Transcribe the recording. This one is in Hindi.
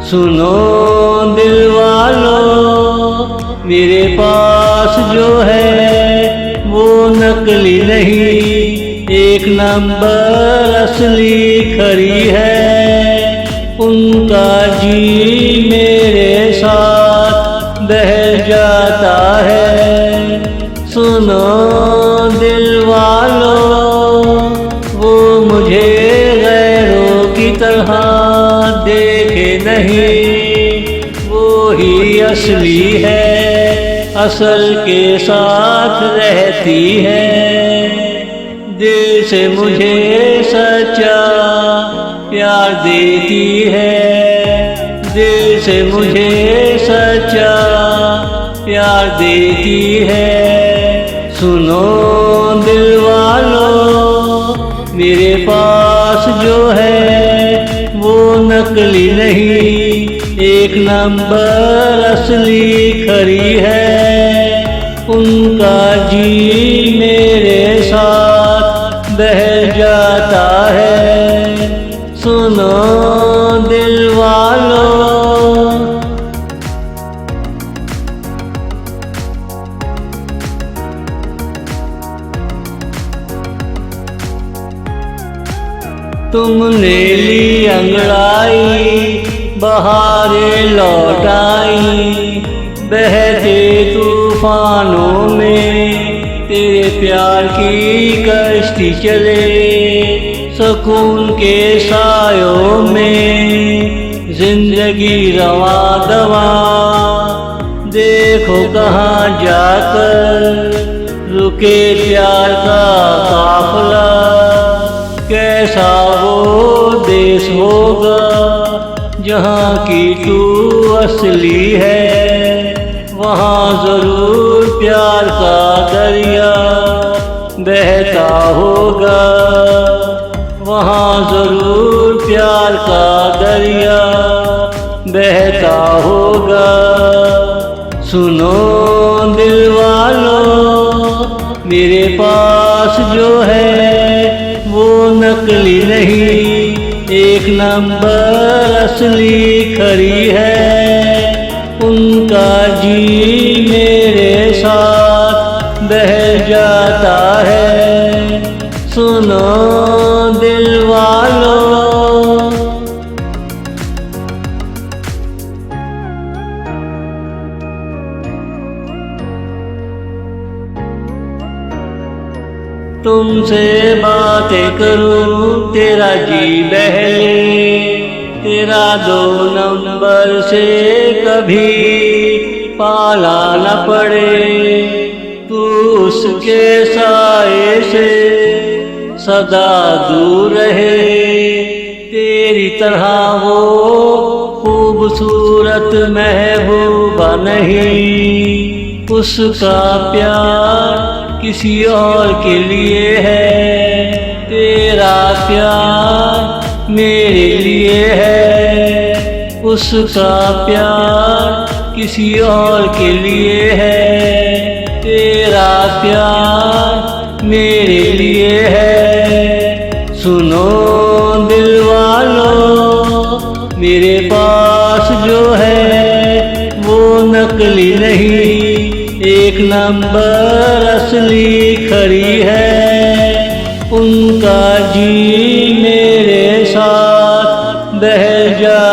सुनो दिल वालों, मेरे पास जो है वो नकली नहीं, एक नंबर असली खरी है। उनका जी मेरे साथ बह जाता है। सुनो दिल वालों, वो मुझे गैरों की तरह देखे नहीं, वो ही असली है, असल के साथ रहती है। दिल से मुझे सच्चा प्यार देती है, दिल से मुझे सच्चा प्यार देती है। सुनो दिल वालों, मेरे पास जो है वो नकली नहीं, एक नंबर असली खरी है। उनका जी मेरे साथ बह जाता है। सुनो दिल वालों, तुमने ली अंगड़ाई बहारें लौटाई, बहते तूफानों में तेरे प्यार की कश्ती चले। सुकून के सायों में जिंदगी रवा दवा, देखो कहाँ जाकर रुके प्यार का काफिला। कैसा वो देश होगा जहाँ की तू असली है, वहाँ जरूर प्यार का दरिया बहता होगा, वहाँ जरूर प्यार का दरिया बहता होगा। सुनो दिल वालों, मेरे पास जो है वो नकली नहीं, एक नंबर असली खरी है। उनका जी मेरे साथ बह जाता है। सुनो दिल वालों, तुमसे बातें करूं तेरा जी बहले, तेरा दो नंबर से कभी पाला न पड़े। तू उसके साए से सदा दूर रहे, तेरी तरह वो खूबसूरत महबूबा नहीं। उसका प्यार किसी और के लिए है, तेरा प्यार मेरे लिए है। उसका प्यार किसी और के लिए है, तेरा प्यार मेरे लिए है। सुनो दिल वालों, मेरे पास जो है वो नकली नहीं, एक नंबर असली खरी है। उनका जी मेरे साथ बह जा